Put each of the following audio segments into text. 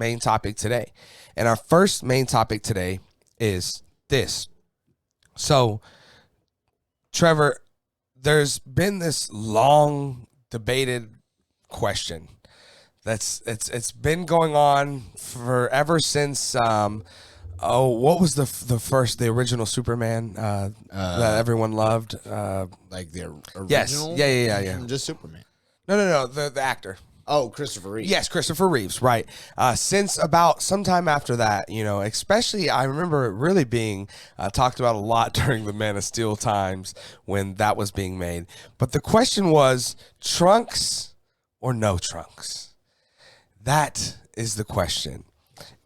main topic today. And our first main topic today is this. So, Trevor, there's been this long debated question it's been going on forever since what was the original Superman that everyone loved? Like the original? Yes. Yeah. Just Superman. No, the actor. Oh, Christopher Reeve. Yes, Christopher Reeves, right. Since about sometime after that, especially I remember it really being talked about a lot during the Man of Steel times when that was being made. But the question was, Trunks or no Trunks? That is the question.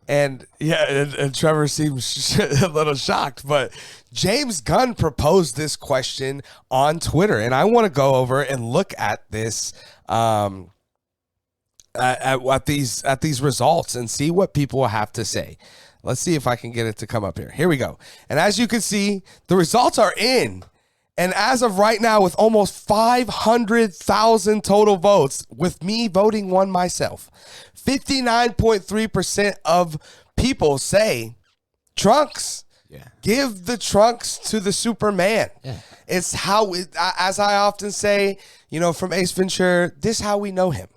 And and Trevor seems a little shocked, but James Gunn proposed this question on Twitter, and I want to go over and look at this at these results and see what people have to say. Let's see if I can get it to come up here. Here we go. And as you can see, the results are in. And as of right now, with almost 500,000 total votes, with me voting one myself, 59.3% of people say Trunks. Yeah. Give the Trunks to the Superman. Yeah. It's how, as I often say, from Ace Ventura, this is how we know him.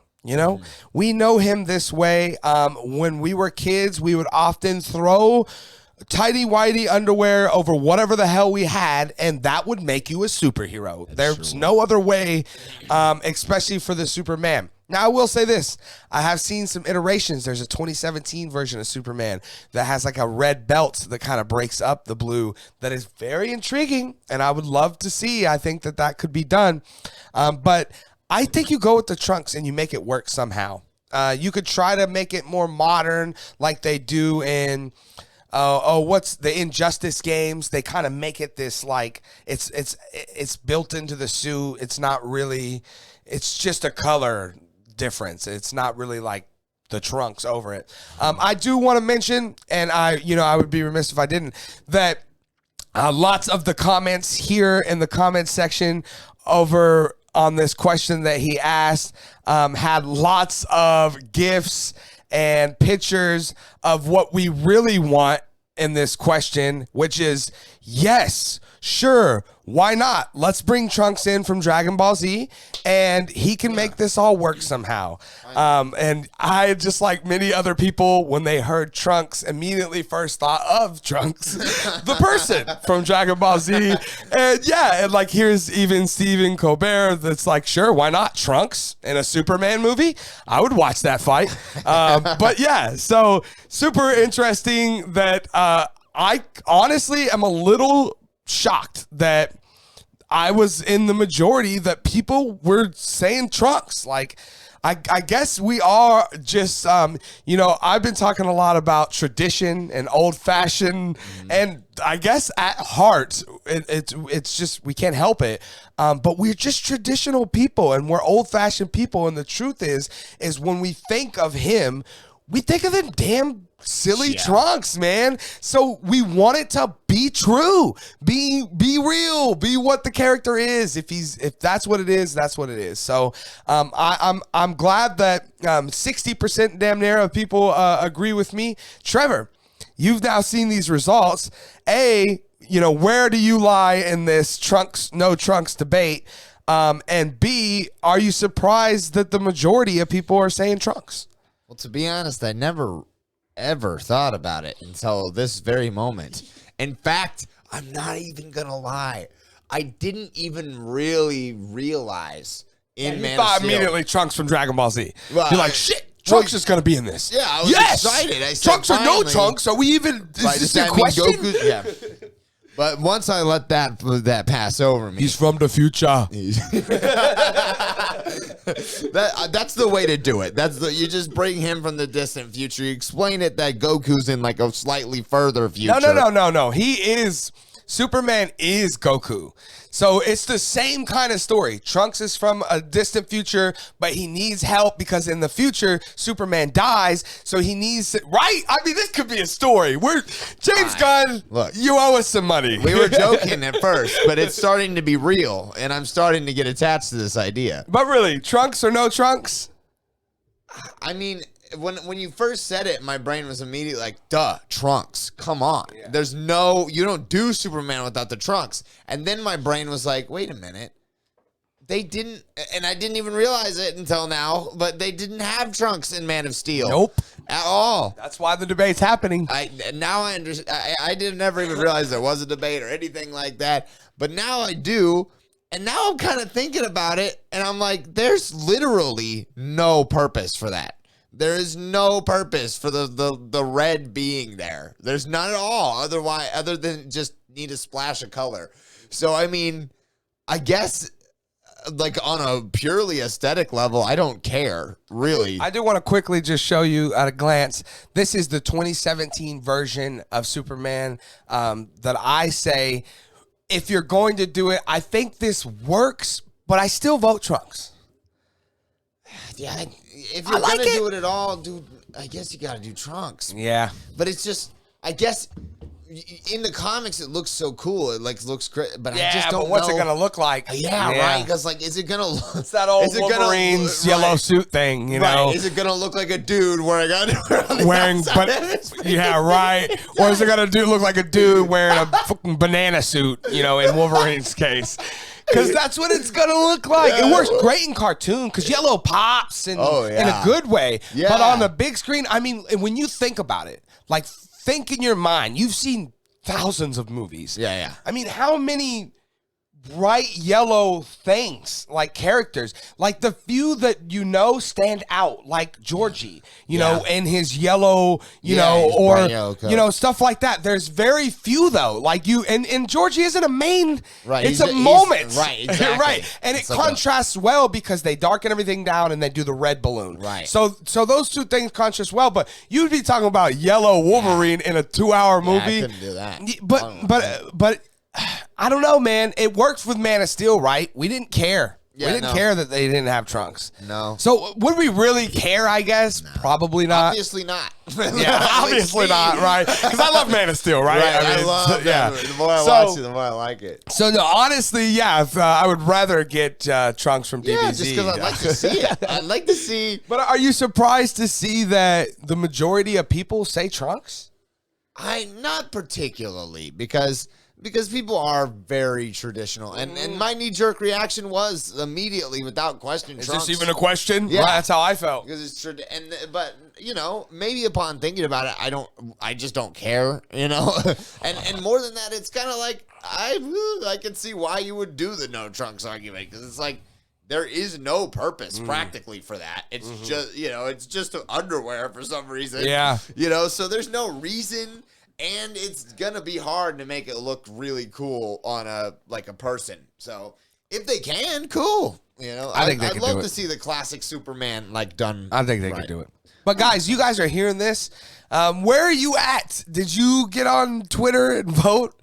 We know him this way. When we were kids, we would often throw tighty-whitey underwear over whatever the hell we had, and that would make you a superhero. There's no other way, especially for the Superman. Now, I will say this. I have seen some iterations. There's a 2017 version of Superman that has like a red belt that kind of breaks up the blue that is very intriguing, and I would love to see. I think that could be done. But I think you go with the Trunks and you make it work somehow. You could try to make it more modern like they do in what's the Injustice games. They kind of make it this like it's built into the suit. It's not really, it's just a color difference. It's not really like the Trunks over it. I do want to mention, and I would be remiss if I didn't, that lots of the comments here in the comments section over on this question that he asked had lots of GIFs and pictures of what we really want in this question, which is, yes, sure, why not? Let's bring Trunks in from Dragon Ball Z, and he can make this all work somehow. And I, just like many other people, when they heard Trunks, immediately first thought of Trunks, the person from Dragon Ball Z. And like here's even Stephen Colbert that's like, sure, why not? Trunks in a Superman movie? I would watch that fight. But yeah, so super interesting that I honestly am a little shocked that I was in the majority that people were saying Trunks. Like, I guess we are just, I've been talking a lot about tradition and old fashioned, and I guess at heart, it's just, we can't help it. But we're just traditional people and we're old fashioned people. And the truth is when we think of him, we think of the damn silly Trunks, man. So we want it to be true, be real, be what the character is. If that's what it is, that's what it is. So I'm glad that 60% damn near of people agree with me. Trevor, you've now seen these results. Where do you lie in this Trunks no Trunks debate? And B, are you surprised that the majority of people are saying Trunks? Well, to be honest, I never ever thought about it until this very moment. In fact, I'm not even gonna lie, I didn't even really realize in Man of Steel. Immediately Trunks from Dragon Ball Z. Well, you're like, shit, Trunks is gonna be in this. Yeah, I was excited. I said, Trunks or no Trunks? Are we even? Is this a question? Goku, yeah. But once I let that pass over me, he's from the future. That's the way to do it. You just bring him from the distant future. You explain it that Goku's in like a slightly further future. No. Superman is Goku. So it's the same kind of story. Trunks is from a distant future, but he needs help because in the future, Superman dies. So he needs, right? I mean, this could be a story. James Gunn, look, you owe us some money. We were joking at first, but it's starting to be real, and I'm starting to get attached to this idea. But really, Trunks or no Trunks? I mean, when you first said it, my brain was immediately like, duh, trunks. Come on. Yeah. You don't do Superman without the trunks. And then my brain was like, wait a minute. They didn't, and I didn't even realize it until now, but they didn't have trunks in Man of Steel. Nope. At all. That's why the debate's happening. Now I understand. I didn't never even realize there was a debate or anything like that. But now I do. And now I'm kind of thinking about it, and I'm like, there's literally no purpose for that. There is no purpose for the red being there. There's none at all. Other than just need a splash of color. So I mean, I guess, like, on a purely aesthetic level, I don't care, really. I do want to quickly just show you at a glance. This is the 2017 version of Superman that I say, if you're going to do it, I think this works, but I still vote Trunks. Yeah, if you're going to do it at all, dude, I guess you got to do Trunks. Yeah. But it's just, I guess, in the comics, it looks so cool. It like looks great, but I just don't know. What's it gonna look like? Yeah, right. Because like, is it gonna look? It's that old Wolverine's yellow suit thing, you know? Is it gonna look like a dude wearing yeah, right. Or is it gonna look like a dude wearing a fucking banana suit? You know, in Wolverine's case. Because that's what it's going to look like. It works great in cartoon because yellow pops in a good way. Yeah. But on the big screen, I mean, when you think about it, like, think in your mind. You've seen thousands of movies. Yeah. I mean, how many bright yellow things, like characters, like the few that you know stand out, like Georgie, you know, and his yellow, you know, stuff like that. There's very few though. Like and Georgie isn't a main. Right. It's a moment. Right. Exactly. Right. And it's it like contrasts well because they darken everything down and they do the red balloon. Right. So those two things contrast well. But you'd be talking about yellow Wolverine in a 2-hour movie. I couldn't do that. But I don't know, man. It works with Man of Steel, right? We didn't care. We didn't care that they didn't have trunks. No. So would we really care, I guess? No. Probably not. Obviously not. Yeah, obviously not, right? Because I love Man of Steel, right? I love that. The more I watch it, the more I like it. So, no, honestly, yeah, I would rather get Trunks from DBZ. Yeah, just because I'd like to see it. I'd like to see. But are you surprised to see that the majority of people say Trunks? Not particularly, because people are very traditional, and my knee-jerk reaction was immediately, without question, Is Trunks. this even a question? Yeah, right, that's how I felt. Because it's but you know, maybe upon thinking about it, I just don't care, you know. and more than that, it's kind of like I can see why you would do the no Trunks argument, because it's like there is no purpose practically for that. It's just, you know, it's just underwear for some reason. Yeah, you know, so there's no reason. And it's gonna be hard to make it look really cool on a person. So if they can, cool. You know, I'd love to see the classic Superman done. I think they could do it. But guys, you guys are hearing this. Where are you at? Did you get on Twitter and vote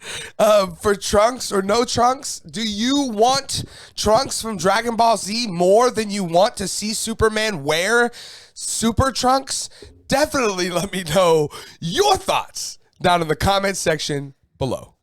for Trunks or no Trunks? Do you want Trunks from Dragon Ball Z more than you want to see Superman wear Super Trunks? Definitely let me know your thoughts down in the comments section below.